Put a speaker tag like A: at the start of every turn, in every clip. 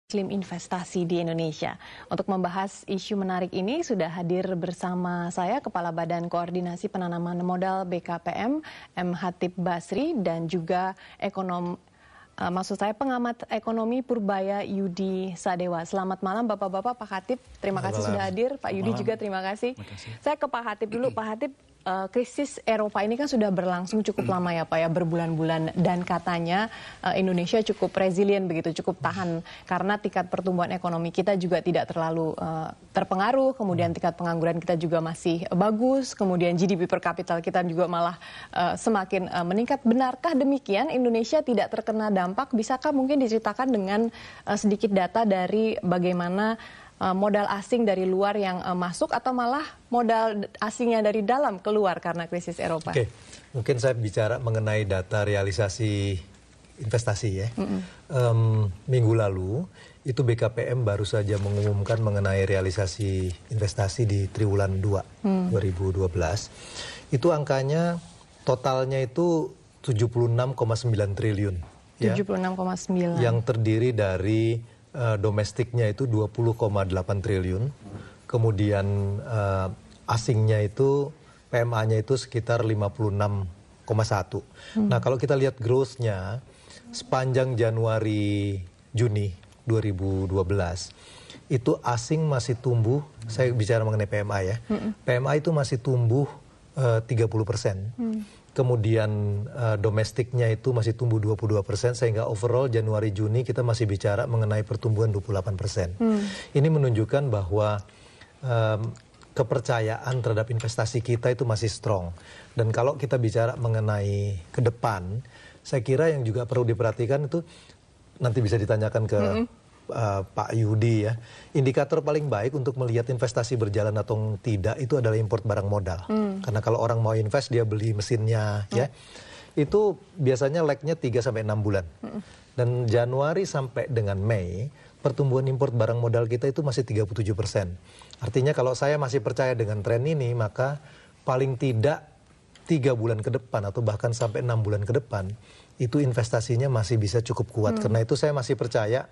A: Iklim investasi di Indonesia. Untuk membahas isu menarik ini sudah hadir bersama saya Kepala Badan Koordinasi Penanaman Modal BKPM M. Hatip Basri dan juga pengamat ekonomi Purbaya Yudi Sadewa. Selamat malam Bapak-bapak. Pak Hatip, terima kasih sudah hadir. Pak Yudi juga terima kasih. Saya ke Pak Hatip dulu. Pak Hatip, krisis Eropa ini kan sudah berlangsung cukup lama ya Pak ya, berbulan-bulan, dan katanya Indonesia cukup resilient begitu, cukup tahan karena tingkat pertumbuhan ekonomi kita juga tidak terlalu terpengaruh, kemudian tingkat pengangguran kita juga masih bagus, kemudian GDP per kapita kita juga malah semakin meningkat. Benarkah demikian Indonesia tidak terkena dampak? Bisakah mungkin diceritakan dengan sedikit data dari bagaimana modal asing dari luar yang masuk atau malah modal asingnya dari dalam keluar karena krisis Eropa?
B: Oke, mungkin saya bicara mengenai data realisasi investasi ya. Minggu lalu itu BKPM baru saja mengumumkan mengenai realisasi investasi di triwulan 2 2012. Itu angkanya totalnya itu 76,9 triliun.
A: 76,9.
B: Yang terdiri dari domestiknya itu 20,8 triliun, kemudian asingnya itu PMA-nya itu sekitar 56,1. Nah kalau kita lihat growth-nya sepanjang Januari-Juni 2012 itu asing masih tumbuh, saya bicara mengenai PMA ya, PMA itu masih tumbuh 30%. Kemudian domestiknya itu masih tumbuh 22%, sehingga overall Januari-Juni kita masih bicara mengenai pertumbuhan 28%. Ini menunjukkan bahwa kepercayaan terhadap investasi kita itu masih strong. Dan kalau kita bicara mengenai ke depan, saya kira yang juga perlu diperhatikan itu nanti bisa ditanyakan ke Pak Yudi ya. Indikator paling baik untuk melihat investasi berjalan atau tidak itu adalah import barang modal. Karena kalau orang mau invest dia beli mesinnya ya. Itu biasanya lag-nya 3 sampai 6 bulan. Dan Januari sampai dengan Mei pertumbuhan import barang modal kita itu masih 37%. Artinya kalau saya masih percaya dengan tren ini, maka paling tidak 3 bulan ke depan atau bahkan sampai 6 bulan ke depan itu investasinya masih bisa cukup kuat. Karena itu saya masih percaya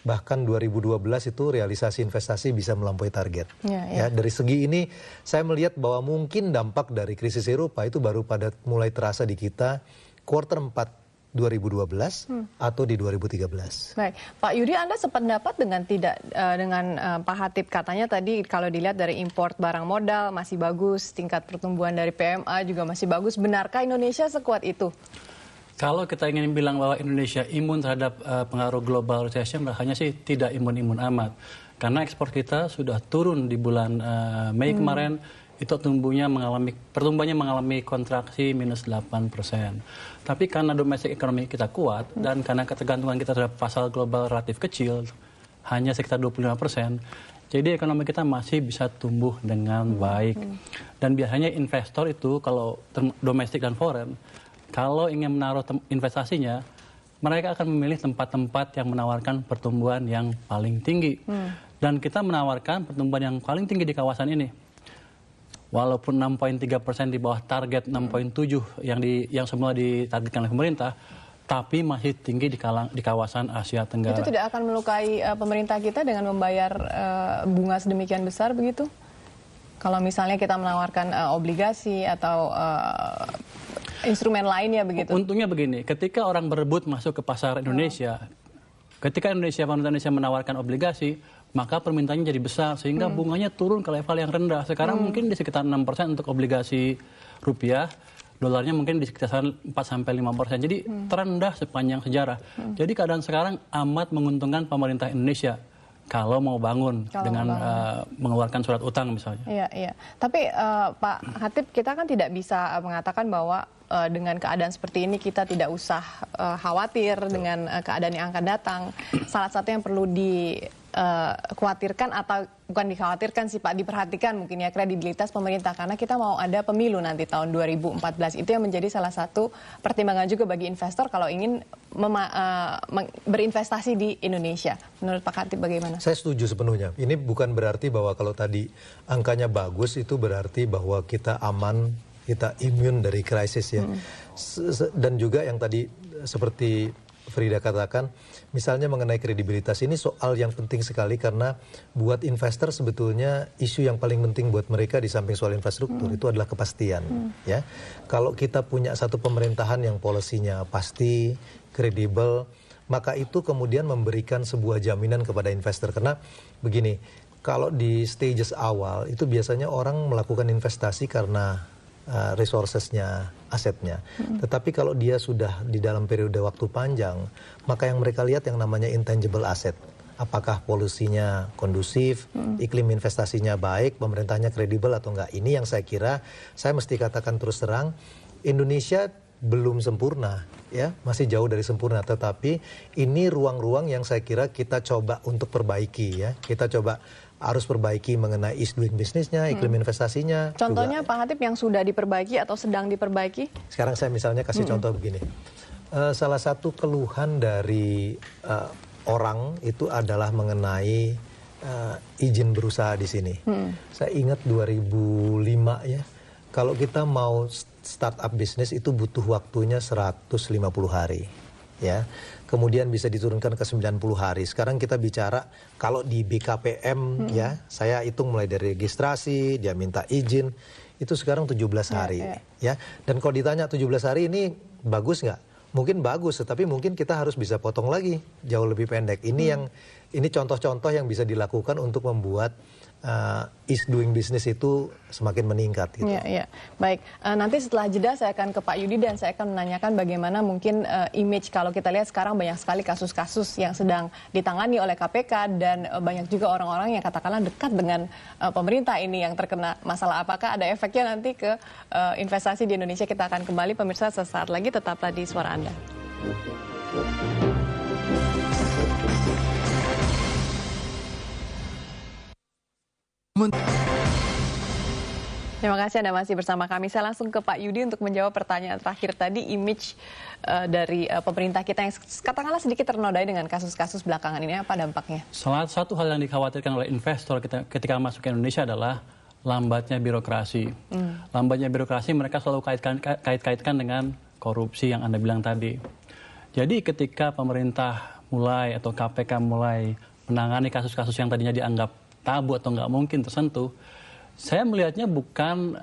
B: bahkan 2012 itu realisasi investasi bisa melampaui target. Ya, dari segi ini saya melihat bahwa mungkin dampak dari krisis Eropa itu baru pada mulai terasa di kita kuartal 4 2012 atau di 2013.
A: Baik, Pak Yudi, Anda sependapat dengan Pak Hatip? Katanya tadi kalau dilihat dari import barang modal masih bagus, tingkat pertumbuhan dari PMA juga masih bagus. Benarkah Indonesia sekuat itu?
C: Kalau kita ingin bilang bahwa Indonesia imun terhadap pengaruh global recession, hanya sih tidak imun-imun amat. Karena ekspor kita sudah turun di bulan Mei kemarin, itu pertumbuhannya mengalami kontraksi minus 8%. Tapi karena domestik ekonomi kita kuat, dan karena ketergantungan kita terhadap pasar global relatif kecil, hanya sekitar 25%, jadi ekonomi kita masih bisa tumbuh dengan baik. Dan biasanya investor itu, kalau domestik dan foreign, kalau ingin menaruh investasinya, mereka akan memilih tempat-tempat yang menawarkan pertumbuhan yang paling tinggi. Dan kita menawarkan pertumbuhan yang paling tinggi di kawasan ini. Walaupun 6,3% di bawah target 6,7 yang semula ditargetkan oleh pemerintah, tapi masih tinggi di kawasan Asia Tenggara.
A: Itu tidak akan melukai pemerintah kita dengan membayar bunga sedemikian besar begitu? Kalau misalnya kita menawarkan obligasi atau instrumen lainnya begitu.
C: Untungnya begini, ketika orang berebut masuk ke pasar Indonesia, ketika pemerintah Indonesia menawarkan obligasi, maka permintaannya jadi besar sehingga bunganya turun ke level yang rendah. Sekarang mungkin di sekitar 6% untuk obligasi rupiah, dolarnya mungkin di sekitar 4-5%. Jadi terendah sepanjang sejarah. Jadi keadaan sekarang amat menguntungkan pemerintah Indonesia kalau mau bangun mengeluarkan surat utang misalnya.
A: Iya. Tapi Pak Hatip, kita kan tidak bisa mengatakan bahwa dengan keadaan seperti ini kita tidak usah khawatir dengan keadaan yang akan datang. Salah satu yang perlu dikhawatirkan, atau bukan dikhawatirkan sih Pak, diperhatikan mungkin ya, kredibilitas pemerintah, karena kita mau ada pemilu nanti tahun 2014. Itu yang menjadi salah satu pertimbangan juga bagi investor kalau ingin berinvestasi di Indonesia. Menurut Pak Hatip bagaimana?
B: Saya setuju sepenuhnya. Ini bukan berarti bahwa kalau tadi angkanya bagus itu berarti bahwa kita aman, kita imun dari krisis ya. Dan juga yang tadi seperti Frida katakan, misalnya mengenai kredibilitas, ini soal yang penting sekali karena buat investor sebetulnya isu yang paling penting buat mereka di samping soal infrastruktur itu adalah kepastian. Ya, kalau kita punya satu pemerintahan yang polisinya pasti, kredibel, maka itu kemudian memberikan sebuah jaminan kepada investor. Karena begini, kalau di stages awal itu biasanya orang melakukan investasi karena resourcesnya, asetnya. Tetapi kalau dia sudah di dalam periode waktu panjang, maka yang mereka lihat yang namanya intangible asset. Apakah polusinya kondusif, iklim investasinya baik, pemerintahnya kredibel atau enggak. Ini yang saya kira, saya mesti katakan terus terang, Indonesia belum sempurna, ya, masih jauh dari sempurna. Tetapi ini ruang-ruang yang saya kira kita coba untuk perbaiki, ya. Kita coba harus perbaiki mengenai ease doing bisnisnya, iklim investasinya.
A: Contohnya
B: juga,
A: Pak Hatip yang sudah diperbaiki atau sedang diperbaiki?
B: Sekarang saya misalnya kasih contoh begini. Salah satu keluhan dari orang itu adalah mengenai izin berusaha di sini. Saya ingat 2005 ya, kalau kita mau startup bisnis itu butuh waktunya 150 hari. Ya, kemudian bisa diturunkan ke 90 hari. Sekarang kita bicara kalau di BKPM ya, saya hitung mulai dari registrasi, dia minta izin, itu sekarang 17 hari. Ya, dan kalau ditanya 17 hari ini bagus nggak? Mungkin bagus, tetapi mungkin kita harus bisa potong lagi jauh lebih pendek. Ini contoh-contoh yang bisa dilakukan untuk membuat ease doing business itu semakin meningkat. Gitu.
A: Iya. Baik, nanti setelah jeda saya akan ke Pak Yudi dan saya akan menanyakan bagaimana mungkin image kalau kita lihat sekarang banyak sekali kasus-kasus yang sedang ditangani oleh KPK dan banyak juga orang-orang yang katakanlah dekat dengan pemerintah ini yang terkena masalah. Apakah ada efeknya nanti ke investasi di Indonesia? Kita akan kembali pemirsa sesaat lagi, tetaplah di Suara Anda. Terima kasih Anda masih bersama kami. Saya langsung ke Pak Yudi untuk menjawab pertanyaan terakhir tadi, image dari pemerintah kita yang katakanlah sedikit ternodai dengan kasus-kasus belakangan ini, apa dampaknya?
C: Salah satu hal yang dikhawatirkan oleh investor ketika masuk ke Indonesia adalah lambatnya birokrasi. Lambatnya birokrasi mereka selalu kait-kaitkan dengan korupsi yang Anda bilang tadi. Jadi ketika pemerintah mulai atau KPK mulai menangani kasus-kasus yang tadinya dianggap tabu atau nggak mungkin tersentuh, saya melihatnya bukan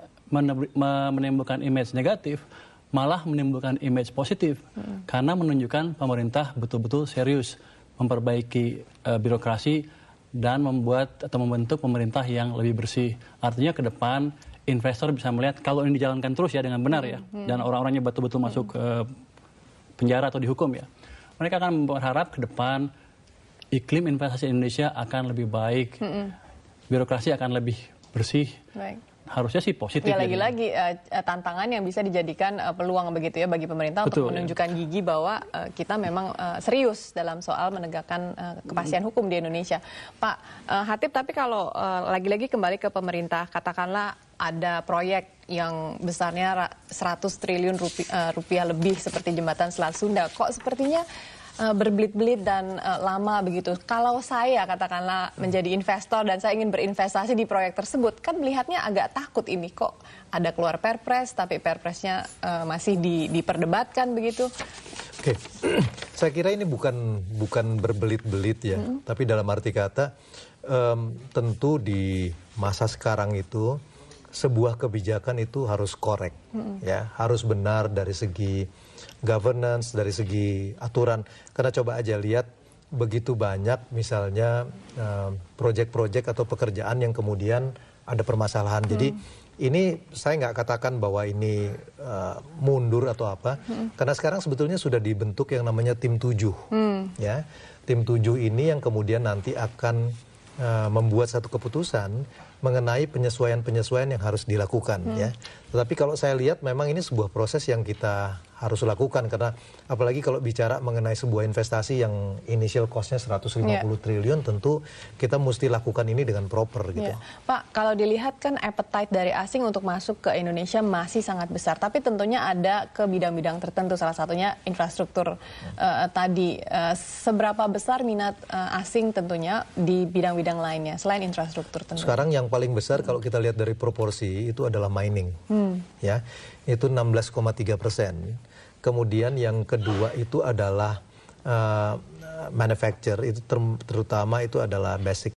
C: menimbulkan image negatif, malah menimbulkan image positif. Karena menunjukkan pemerintah betul-betul serius memperbaiki birokrasi dan membuat atau membentuk pemerintah yang lebih bersih. Artinya ke depan investor bisa melihat kalau ini dijalankan terus ya dengan benar ya, dan orang-orangnya betul-betul masuk ke penjara atau dihukum ya, mereka akan berharap ke depan iklim investasi Indonesia akan lebih baik, birokrasi akan lebih bersih. Baik. Harusnya sih positif.
A: Ya lagi-lagi tantangan yang bisa dijadikan peluang begitu ya bagi pemerintah. Betul, untuk menunjukkan gigi bahwa kita memang serius dalam soal menegakkan kepastian hukum di Indonesia. Pak Hatip, tapi kalau lagi-lagi kembali ke pemerintah, katakanlah ada proyek yang besarnya 100 triliun rupiah lebih seperti jembatan Selat Sunda, kok sepertinya berbelit-belit dan lama begitu. Kalau saya katakanlah menjadi investor dan saya ingin berinvestasi di proyek tersebut, kan melihatnya agak takut ini, kok ada keluar perpres tapi perpresnya masih diperdebatkan begitu.
B: Oke, saya kira ini bukan berbelit-belit ya, tapi dalam arti kata tentu di masa sekarang itu sebuah kebijakan itu harus korek, ya, harus benar dari segi governance, dari segi aturan. Karena coba aja lihat begitu banyak misalnya proyek-proyek atau pekerjaan yang kemudian ada permasalahan. Jadi ini saya nggak katakan bahwa ini mundur atau apa, karena sekarang sebetulnya sudah dibentuk yang namanya tim 7. Ya, tim 7 ini yang kemudian nanti akan membuat satu keputusan mengenai penyesuaian-penyesuaian yang harus dilakukan ya. Tetapi kalau saya lihat memang ini sebuah proses yang kita harus lakukan, karena apalagi kalau bicara mengenai sebuah investasi yang initial cost-nya 150 triliun, tentu kita mesti lakukan ini dengan proper gitu.
A: Pak, kalau dilihat kan appetite dari asing untuk masuk ke Indonesia masih sangat besar, tapi tentunya ada ke bidang-bidang tertentu, salah satunya infrastruktur tadi. Seberapa besar minat asing tentunya di bidang-bidang lainnya selain infrastruktur tentunya?
B: Sekarang yang paling besar kalau kita lihat dari proporsi itu adalah mining, ya, itu 16,3%. Kemudian yang kedua itu adalah manufacture itu terutama itu adalah basic